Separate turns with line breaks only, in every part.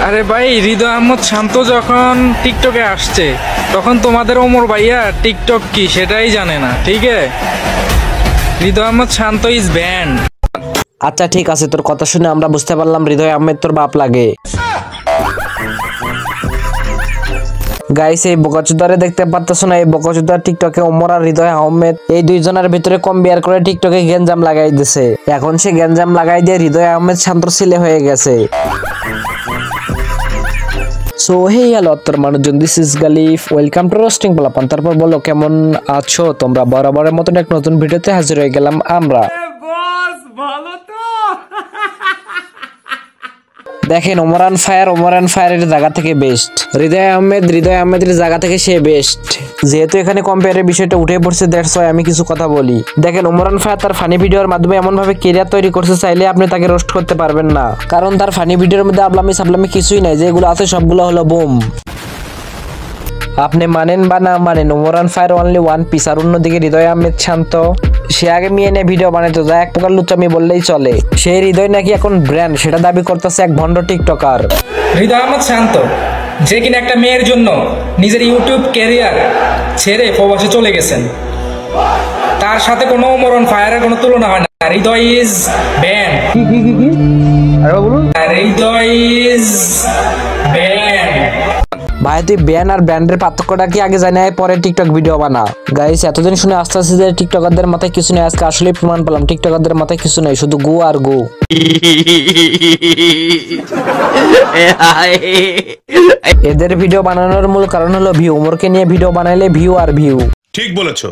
আরে ভাই, হৃদয় আহমদ শান্ত যখন টিকটকে আসছে তখন তোমাদের ওমর ভাইয়া টিকটক কি সেটাই জানে না, ঠিক আছে? হৃদয় আহমদ শান্ত ইজ ব্যান্ড।
আচ্ছা ঠিক আছে, তোর কথা শুনে আমরা বুঝতে পারলাম হৃদয় আহমেদ তোর বাপ লাগে। গাইস, এই বোকাচুদারে দেখতে পারতেছ না? এই বোকাচুদা টিকটকে ওমর আর হৃদয় আহমেদ এই দুইজনের ভিতরে কম্পেয়ার করে টিকটকে গেঞ্জাম লাগাই দিছে। এখন সে গেঞ্জাম লাগাই দিয়ে হৃদয় আহমেদ শান্তর ছেলে হয়ে গেছে। সো হে হ্যালো তোর মানুষজন, this is Ghalib, welcome to roasting পোলাপান। তারপর বলো কেমন আছো তোমরা? বরাবরের মতন এক নতুন ভিডিওতে হাজির হয়ে গেলাম আমরা। দেখেন, ওমরান ফায়ারের জায়গা থেকে বেস্ট, হৃদয় আহমেদের জায়গা থেকে সে বেস্ট। যেহেতু এখানে কম্পেয়ারের বিষয়টা উঠে পড়ছে, দ্যাটস ওয়াই আমি কিছু কথা বলি। দেখেন, ওমরান ফায়ার তার ফানি ভিডিওর মাধ্যমে এমন ভাবে কেরিয়ার তৈরি করছে, চাইলে আপনি তাকে রোস্ট করতে পারবেন না, কারণ তার ফানি ভিডিওর মধ্যে আবলামি সাবলামি কিছুই নাই, যেগুলো আছে সবগুলো হলো বুম। আপনি মানেন বা না মানেন, Omran fire only one piece. আর অন্যদিকে হৃদয় আহমেদ শান্ত, সে আগে মেয়ে নিয়ে ভিডিও বানাইতো, যা এক প্রকার লুচ্চামি বললেই চলে। সেই হৃদয় নাকি এখন ব্র্যান্ড, সেটা দাবি করতেছে এক ভণ্ড টিকটকার।
হৃদয় আহমদ শান্ত, যে কিনা একটা মেয়ের জন্য নিজের ইউটিউব ক্যারিয়ার ছেড়ে প্রবাসে চলে গেছেন, তার সাথে কোনো ওমরান ফায়ারের কোনো তুলনা হয় না। Hridoy is band. Hridoy is band.
ভাই, তুই ব্যান আর ব্যান্ডের পার্থক্যটা কি আগে জানি, পরে টিকটক ভিডিও বানা। গাইস, এতদিন শুনে আস্তে আস্তে যে টিকটকারদের মাথায় কিছু নেই, আজকে আসলে প্রমাণ পেলাম টিকটকারদের মাথায় কিছু নেই, শুধু গো আর গো। এদের ভিডিও বানানোর মূল কারণ হলো ভিউ। ওমরকে নিয়ে ভিডিও বানাইলে ভিউ আর ভিউ।
ঠিক বলেছো।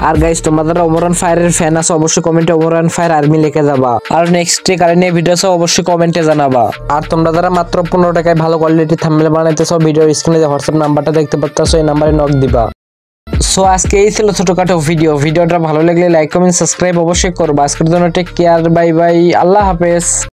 আর গাইস, তোমাদের ওমরান ফায়ারের ফ্যান আছে অবশ্যই কমেন্টে ওমরান ফায়ার আর্মি লিখে যাবা। আর নেক্সট ডে কারে নিয়ে ভিডিও আছে অবশ্যই কমেন্টে জানাবা। আর তোমরা যারা মাত্র 15 টাকায় ভালো কোয়ালিটি থাম্বনেল বানাইতেছো, ভিডিওর স্ক্রিনে যে হোয়াটসঅ্যাপ নাম্বারটা দেখতে পাচ্ছো, এই নাম্বারে নক দিবা। সো আজকে এই ছিল ছোটখাটো ভিডিওটা ভালো লাগলে লাইক কমেন্ট সাবস্ক্রাইব অবশ্যই করবা। আজকের জন্য টেক কেয়ার, বাই বাই, আল্লাহ হাফেজ।